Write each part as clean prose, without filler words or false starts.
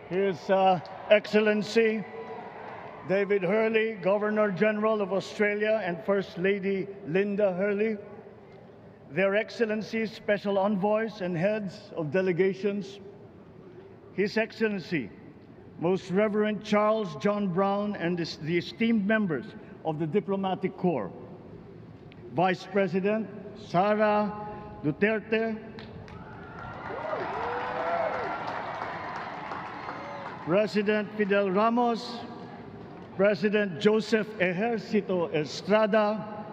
His Excellency David Hurley, Governor General of Australia, and First Lady Linda Hurley, Their Excellencies, Special Envoys, and Heads of Delegations, His Excellency, Most Reverend Charles John Brown, and the esteemed members of the Diplomatic Corps, Vice President Sara Duterte, President Fidel Ramos, President Joseph Ejercito Estrada,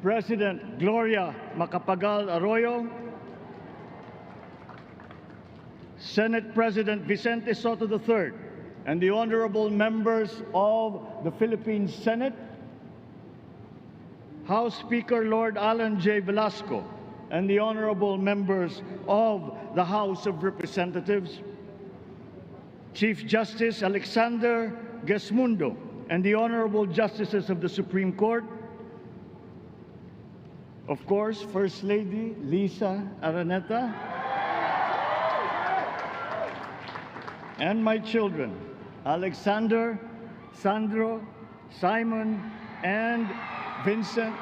President Gloria Macapagal Arroyo, Senate President Vicente Soto III, and the honorable members of the Philippine Senate, House Speaker Lord Alan J. Velasco, and the honorable members of the House of Representatives, Chief Justice Alexander Gesmundo, and the honorable justices of the Supreme Court, of course, First Lady Lisa Araneta, and my children, Alexander, Sandro, Simon, and Vincent.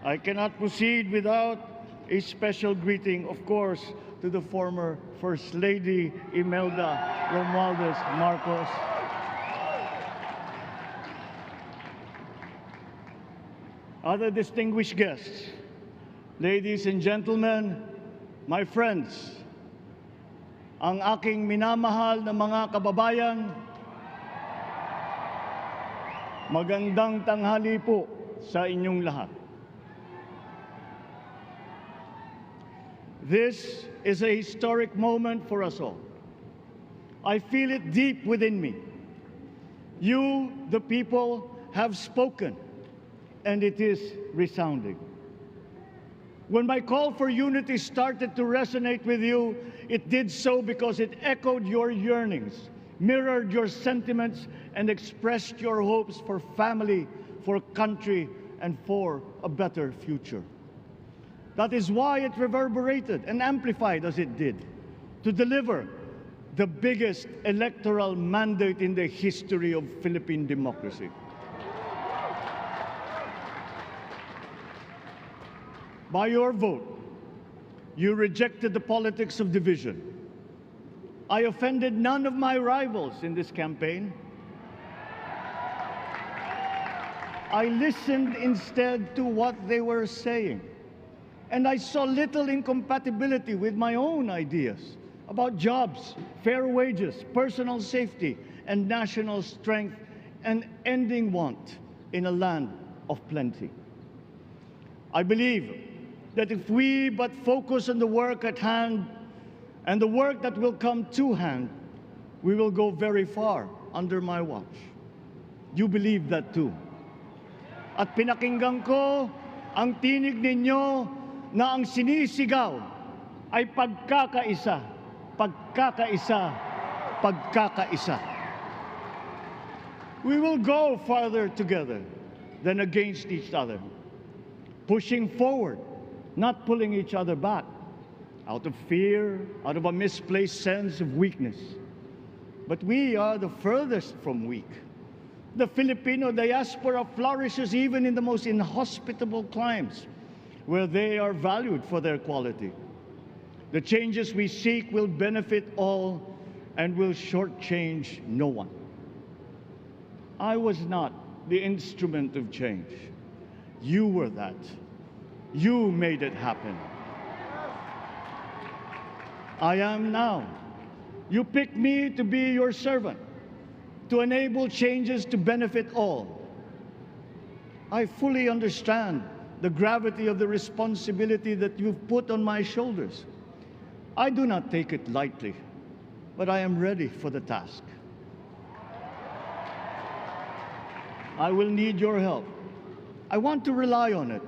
I cannot proceed without a special greeting, of course, to the former First Lady Imelda Romualdez Marcos, other distinguished guests, ladies and gentlemen, my friends, ang aking minamahal na mga kababayan, magandang tanghali po sa inyong lahat. This is a historic moment for us all. I feel it deep within me. You, the people, have spoken, and it is resounding. When my call for unity started to resonate with you, it did so because it echoed your yearnings, mirrored your sentiments, and expressed your hopes for family, for country, and for a better future. That is why it reverberated and amplified as it did, to deliver the biggest electoral mandate in the history of Philippine democracy. By your vote, you rejected the politics of division. I offended none of my rivals in this campaign. I listened instead to what they were saying. And I saw little incompatibility with my own ideas about jobs, fair wages, personal safety, and national strength, and ending want in a land of plenty. I believe that if we but focus on the work at hand and the work that will come to hand, we will go very far under my watch. You believe that too. At pinakinggan ko ang tinig ninyo na ang sinisigaw ay pagkakaisa, pagkakaisa, pagkakaisa. We will go farther together than against each other, pushing forward, not pulling each other back, out of fear, out of a misplaced sense of weakness. But we are the furthest from weak. The Filipino diaspora flourishes even in the most inhospitable climes, where they are valued for their quality. The changes we seek will benefit all and will shortchange no one. I was not the instrument of change. You were that. You made it happen. I am now. You picked me to be your servant, to enable changes to benefit all. I fully understand the gravity of the responsibility that you've put on my shoulders. I do not take it lightly, but I am ready for the task. I will need your help. I want to rely on it.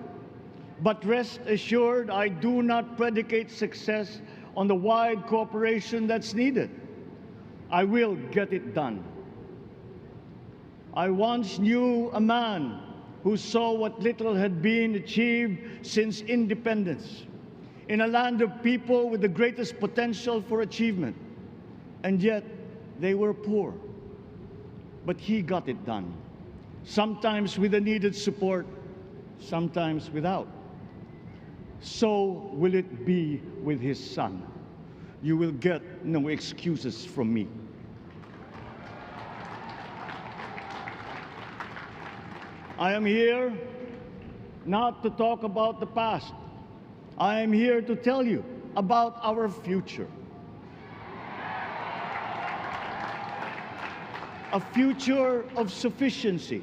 But rest assured, I do not predicate success on the wide cooperation that's needed. I will get it done. I once knew a man who saw what little had been achieved since independence. in a land of people with the greatest potential for achievement. And yet, they were poor. But he got it done, sometimes with the needed support, sometimes without. So will it be with his son. You will get no excuses from me. I am here not to talk about the past. I am here to tell you about our future. A future of sufficiency,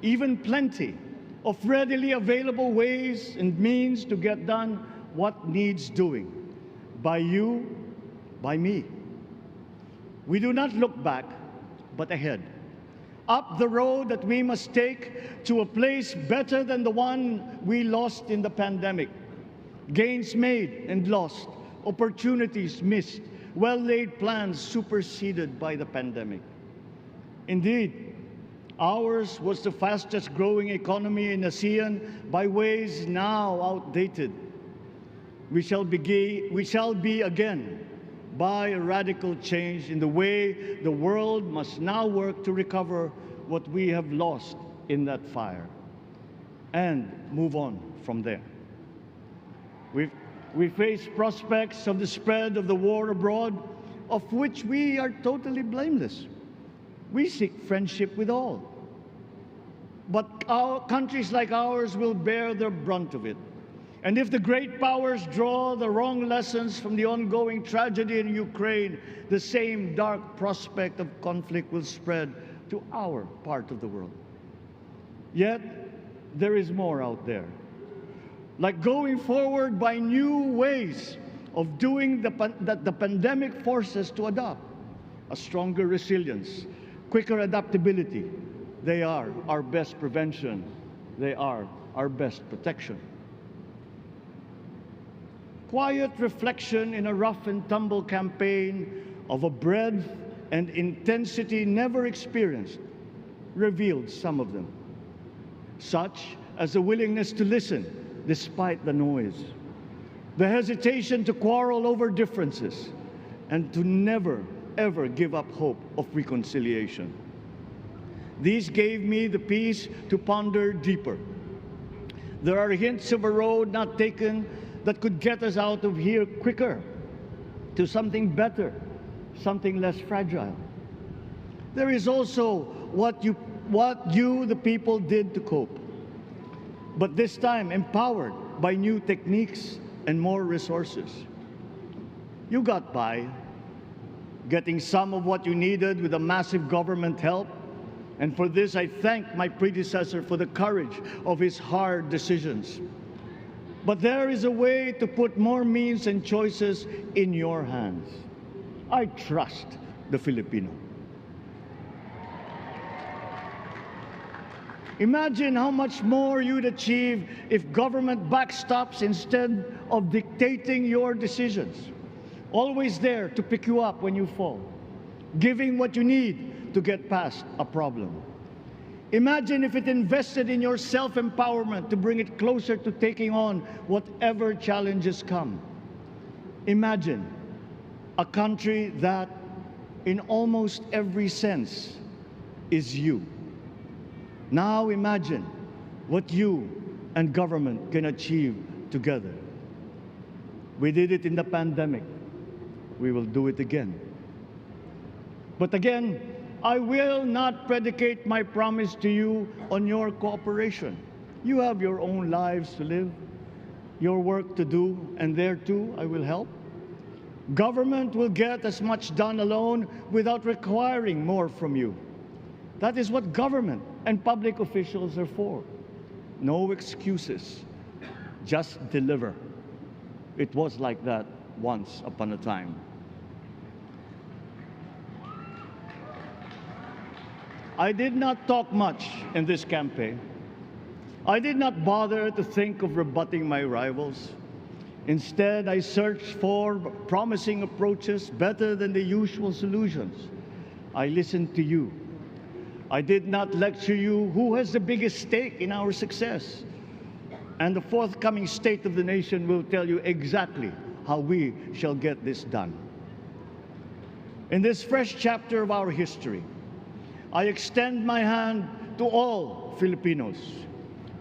even plenty, of readily available ways and means to get done what needs doing, by you, by me. We do not look back, but ahead, up the road that we must take to a place better than the one we lost in the pandemic. Gains made and lost, opportunities missed, well-laid plans superseded by the pandemic. Indeed, ours was the fastest growing economy in ASEAN by ways now outdated. We shall be again by a radical change in the way the world must now work to recover what we have lost in that fire and move on from there. We face prospects of the spread of the war abroad, of which we are totally blameless. We seek friendship with all. But countries like ours will bear the brunt of it. And if the great powers draw the wrong lessons from the ongoing tragedy in Ukraine, the same dark prospect of conflict will spread to our part of the world. Yet, there is more out there. Like going forward by new ways of doing that the pandemic forces to adopt. A stronger resilience, quicker adaptability. They are our best prevention. They are our best protection. Quiet reflection in a rough and tumble campaign of a breadth and intensity never experienced revealed some of them, such as the willingness to listen despite the noise, the hesitation to quarrel over differences, and to never, ever give up hope of reconciliation. These gave me the peace to ponder deeper. There are hints of a road not taken that could get us out of here quicker, to something better, something less fragile. There is also what you, the people, did to cope, but this time empowered by new techniques and more resources. You got by, getting some of what you needed with a massive government help, and for this I thank my predecessor for the courage of his hard decisions. But there is a way to put more means and choices in your hands. I trust the Filipino. Imagine how much more you'd achieve if government backstops instead of dictating your decisions. Always there to pick you up when you fall, giving what you need to get past a problem. Imagine if it invested in your self-empowerment to bring it closer to taking on whatever challenges come. Imagine a country that, in almost every sense, is you. Now imagine what you and government can achieve together. We did it in the pandemic. We will do it again. But again, I will not predicate my promise to you on your cooperation. You have your own lives to live, your work to do, and there too I will help. Government will get as much done alone without requiring more from you. That is what government and public officials are for. No excuses, just deliver. It was like that once upon a time. I did not talk much in this campaign. I did not bother to think of rebutting my rivals. Instead, I searched for promising approaches better than the usual solutions. I listened to you. I did not lecture you who has the biggest stake in our success. And the forthcoming State of the Nation will tell you exactly how we shall get this done. In this fresh chapter of our history, I extend my hand to all Filipinos.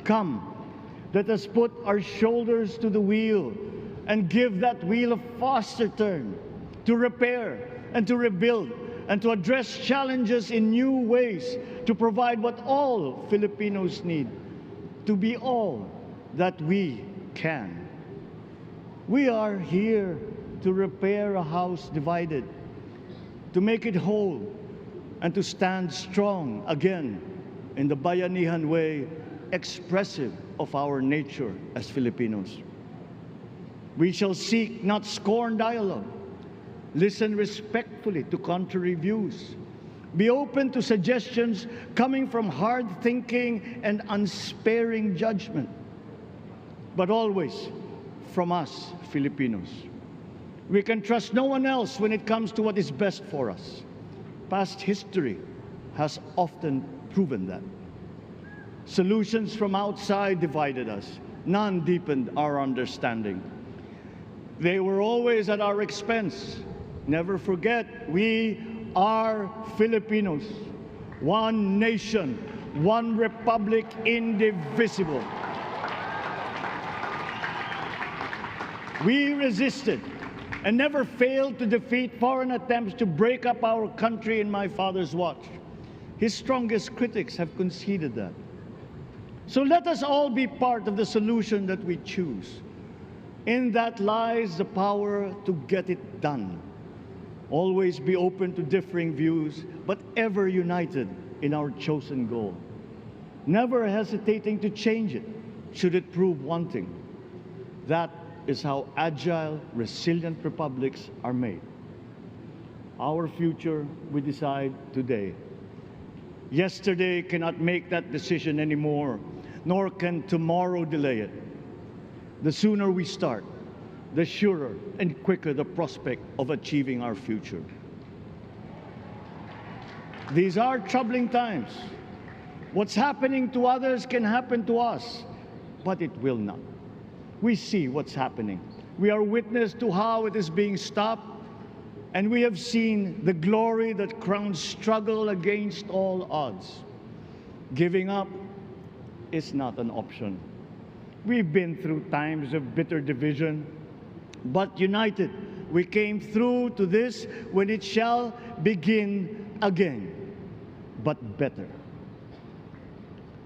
Come, let us put our shoulders to the wheel and give that wheel a faster turn to repair and to rebuild and to address challenges in new ways, to provide what all Filipinos need, to be all that we can. We are here to repair a house divided, to make it whole, and to stand strong again in the Bayanihan way, expressive of our nature as Filipinos. We shall seek, not scorn, dialogue. Listen respectfully to contrary views. Be open to suggestions coming from hard thinking and unsparing judgment. But always from us, Filipinos. We can trust no one else when it comes to what is best for us. Past history has often proven that. Solutions from outside divided us. None deepened our understanding. They were always at our expense. Never forget, we are Filipinos. One nation, one republic, indivisible. We resisted and never failed to defeat foreign attempts to break up our country in my father's watch. His strongest critics have conceded that. So let us all be part of the solution that we choose. In that lies the power to get it done. Always be open to differing views, but ever united in our chosen goal. Never hesitating to change it, should it prove wanting. That is how agile, resilient republics are made. Our future we decide today. Yesterday cannot make that decision anymore, nor can tomorrow delay it. The sooner we start, the surer and quicker the prospect of achieving our future. These are troubling times. What's happening to others can happen to us, but it will not. We see what's happening. We are witness to how it is being stopped, and we have seen the glory that crowns struggle against all odds. Giving up is not an option. We've been through times of bitter division, but united, we came through to this when it shall begin again, but better.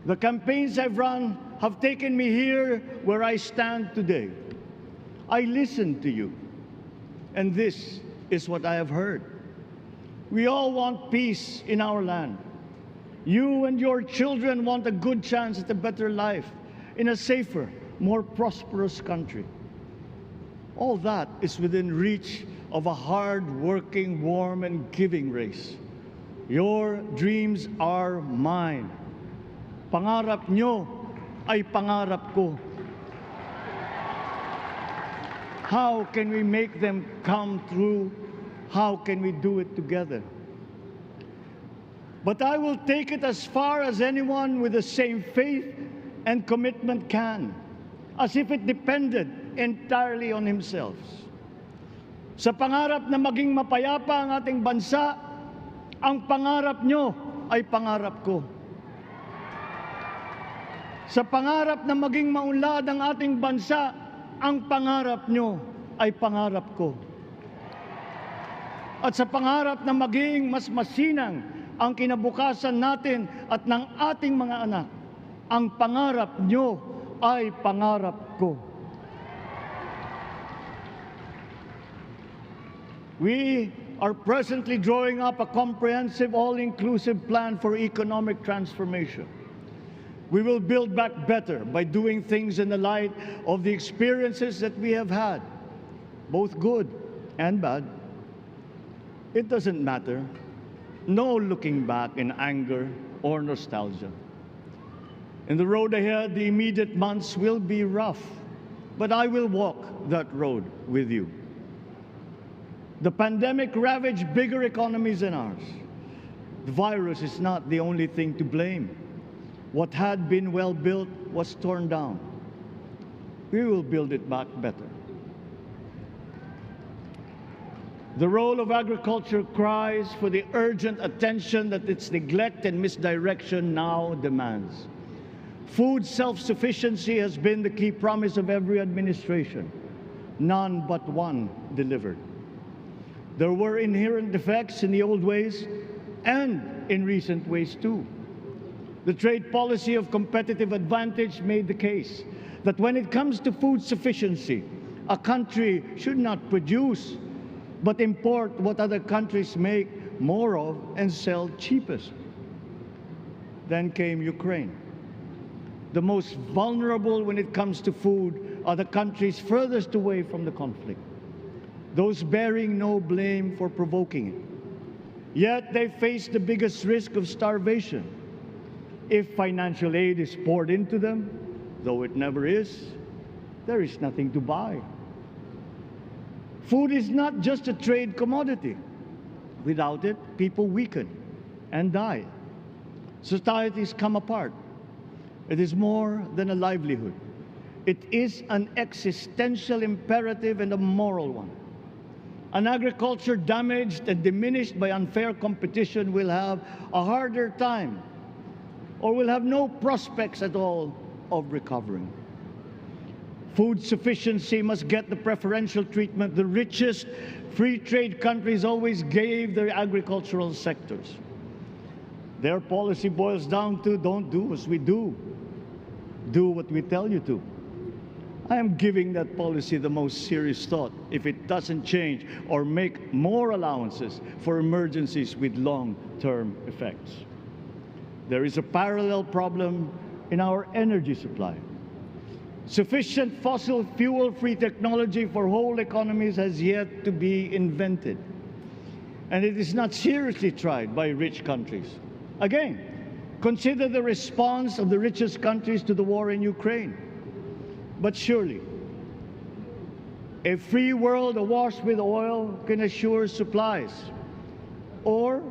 The campaigns I've run have taken me here where I stand today. I listened to you, and this is what I have heard. We all want peace in our land. You and your children want a good chance at a better life in a safer, more prosperous country. All that is within reach of a hard-working, warm, and giving race. Your dreams are mine. Pangarap nyo ay pangarap ko. How can we make them come true? How can we do it together? But I will take it as far as anyone with the same faith and commitment can, as if it depended entirely on himself. Sa pangarap na maging mapayapa ang ating bansa, ang pangarap nyo ay pangarap ko. Sa pangarap na maging maunlad ang ating bansa, ang pangarap nyo ay pangarap ko. At sa pangarap na maging mas masinang ang kinabukasan natin at ng ating mga anak, ang pangarap nyo ay pangarap ko. We are presently drawing up a comprehensive, all-inclusive plan for economic transformation. We will build back better by doing things in the light of the experiences that we have had, both good and bad. It doesn't matter. No looking back in anger or nostalgia. In the road ahead, the immediate months will be rough, but I will walk that road with you. The pandemic ravaged bigger economies than ours. The virus is not the only thing to blame. What had been well built was torn down. we will build it back better. The role of agriculture cries for the urgent attention that its neglect and misdirection now demands. Food self-sufficiency has been the key promise of every administration. None but one delivered. There were inherent defects in the old ways and in recent ways too. The trade policy of competitive advantage made the case that when it comes to food sufficiency, a country should not produce but import what other countries make more of and sell cheapest. Then came Ukraine. The most vulnerable when it comes to food are the countries furthest away from the conflict, those bearing no blame for provoking it. Yet they face the biggest risk of starvation. If financial aid is poured into them, though it never is, there is nothing to buy. Food is not just a trade commodity. Without it, people weaken and die. Societies come apart. It is more than a livelihood. It is an existential imperative and a moral one. An agriculture damaged and diminished by unfair competition will have a harder time or will have no prospects at all of recovering. Food sufficiency must get the preferential treatment the richest free trade countries always gave their agricultural sectors. Their policy boils down to don't do as we do. Do what we tell you to. I am giving that policy the most serious thought if it doesn't change or make more allowances for emergencies with long-term effects. There is a parallel problem in our energy supply. Sufficient fossil fuel-free technology for whole economies has yet to be invented. And it is not seriously tried by rich countries. Again, consider the response of the richest countries to the war in Ukraine. But surely, a free world awash with oil can assure supplies. Or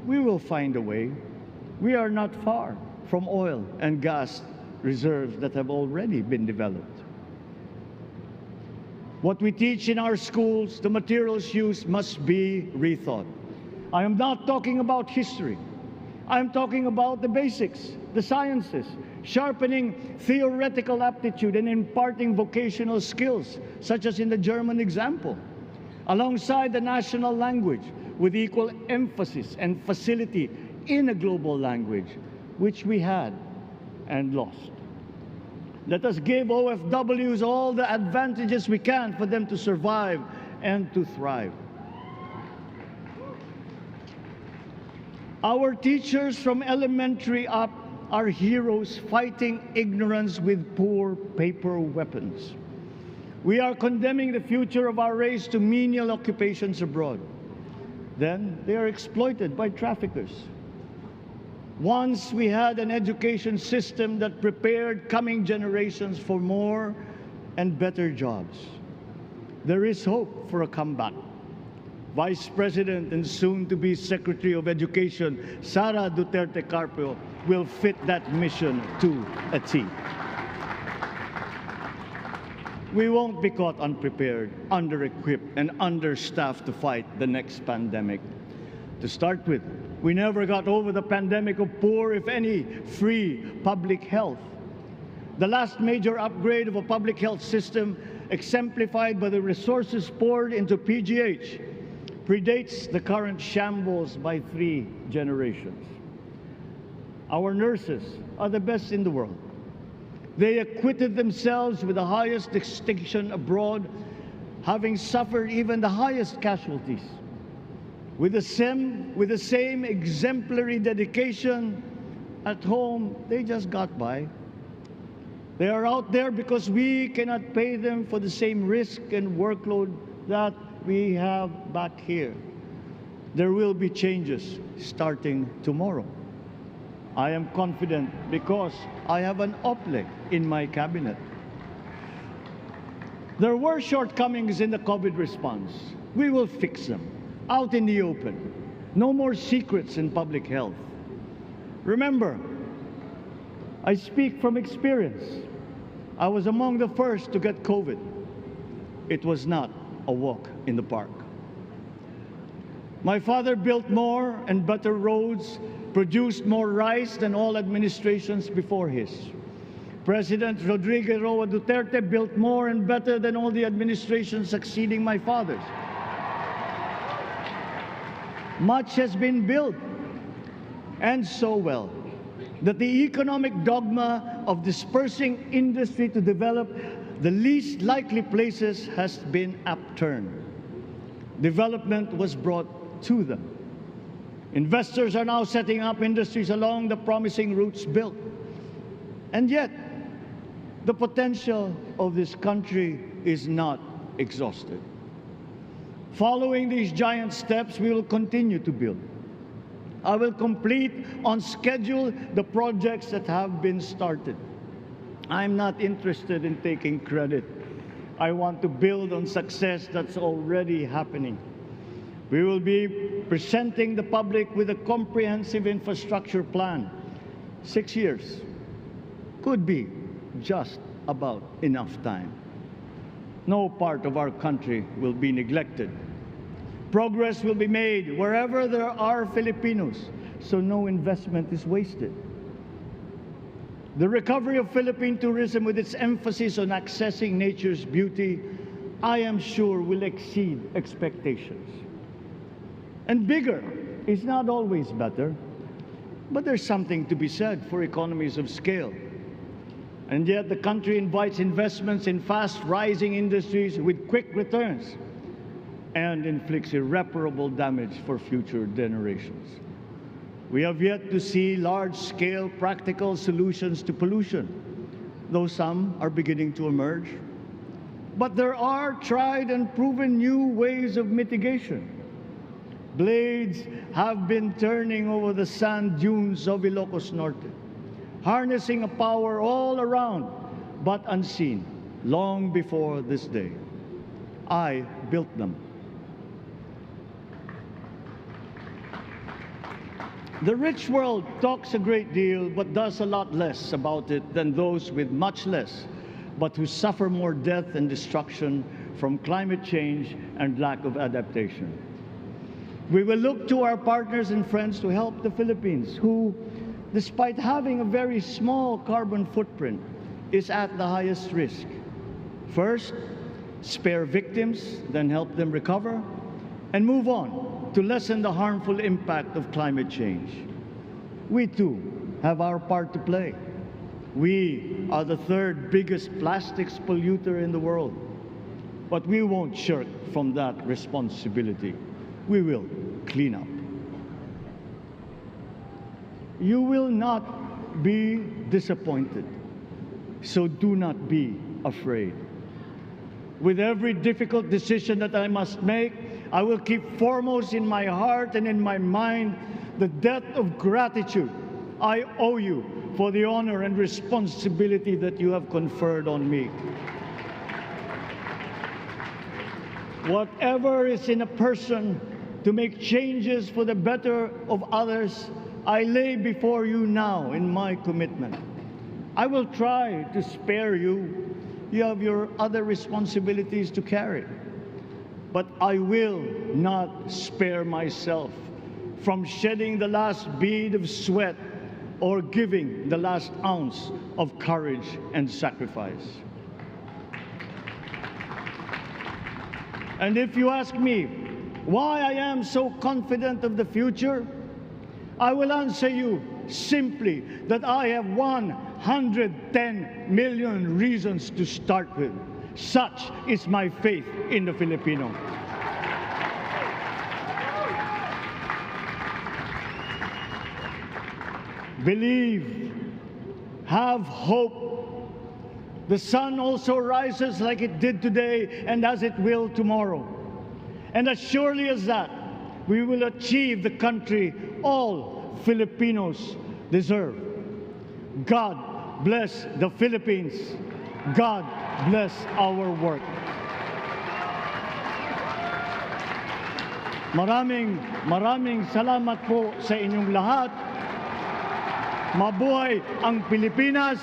we will find a way. We are not far from oil and gas reserves that have already been developed. What we teach in our schools, the materials used must be rethought. I am not talking about history. I am talking about the basics, the sciences, sharpening theoretical aptitude and imparting vocational skills, such as in the German example, alongside the national language with equal emphasis and facility in a global language, which we had and lost. Let us give OFWs all the advantages we can for them to survive and to thrive. Our teachers from elementary up are heroes fighting ignorance with poor paper weapons. We are condemning the future of our race to menial occupations abroad. Then they are exploited by traffickers. Once we had an education system that prepared coming generations for more and better jobs. There is hope for a comeback. Vice President and soon-to-be Secretary of Education, Sara Duterte Carpio, will fit that mission to a T. We won't be caught unprepared, under-equipped, and understaffed to fight the next pandemic. To start with, we never got over the pandemic of poor, if any, free public health. The last major upgrade of a public health system, exemplified by the resources poured into PGH, predates the current shambles by 3 generations. Our nurses are the best in the world. They acquitted themselves with the highest distinction abroad, having suffered even the highest casualties. With the same exemplary dedication, at home, they just got by. They are out there because we cannot pay them for the same risk and workload that we have back here. There will be changes starting tomorrow. I am confident because I have an OPLE in my cabinet. There were shortcomings in the COVID response. We will fix them. Out in the open. No more secrets in public health. Remember, I speak from experience. I was among the first to get COVID. It was not a walk in the park. My father built more and better roads, produced more rice than all administrations before his. President Rodrigo Roa Duterte built more and better than all the administrations succeeding my father's. Much has been built, and so well, that the economic dogma of dispersing industry to develop the least likely places has been upturned. Development was brought to them. Investors are now setting up industries along the promising routes built. And yet, the potential of this country is not exhausted. Following these giant steps, we will continue to build. I will complete on schedule the projects that have been started. I'm not interested in taking credit. I want to build on success that's already happening. We will be presenting the public with a comprehensive infrastructure plan. 6 years could be just about enough time. No part of our country will be neglected. Progress will be made wherever there are Filipinos, so no investment is wasted. The recovery of Philippine tourism, with its emphasis on accessing nature's beauty, I am sure will exceed expectations. And bigger is not always better, but there's something to be said for economies of scale. And yet the country invites investments in fast-rising industries with quick returns and inflicts irreparable damage for future generations. We have yet to see large-scale practical solutions to pollution, though some are beginning to emerge. But there are tried and proven new ways of mitigation. Blades have been turning over the sand dunes of Ilocos Norte, harnessing a power all around but unseen long before this day. I built them. The rich world talks a great deal but does a lot less about it than those with much less, but who suffer more death and destruction from climate change and lack of adaptation. We will look to our partners and friends to help the Philippines, who, despite having a very small carbon footprint, is at the highest risk. First, spare victims, then help them recover, and move on to lessen the harmful impact of climate change. We too have our part to play. We are the third biggest plastics polluter in the world, but we won't shirk from that responsibility. We will clean up. You will not be disappointed, so do not be afraid. With every difficult decision that I must make, I will keep foremost in my heart and in my mind the debt of gratitude I owe you for the honor and responsibility that you have conferred on me. Whatever is in a person to make changes for the better of others, I lay before you now in my commitment. I will try to spare you. You have your other responsibilities to carry. But I will not spare myself from shedding the last bead of sweat or giving the last ounce of courage and sacrifice. And if you ask me why I am so confident of the future, I will answer you simply that I have 110 million reasons to start with. Such is my faith in the Filipino. Believe, have hope. The sun also rises like it did today and as it will tomorrow. And as surely as that, we will achieve the country all Filipinos deserve. God bless the Philippines. God bless our work. Maraming salamat po sa inyong lahat. Mabuhay ang Pilipinas.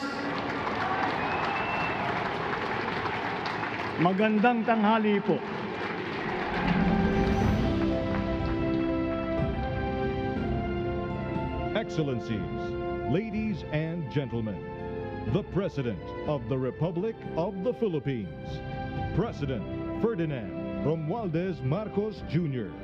Magandang tanghali po. Excellencies, ladies and gentlemen, the President of the Republic of the Philippines, President Ferdinand Romualdez Marcos Jr.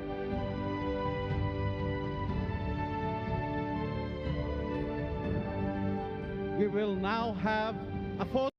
We will now have a photo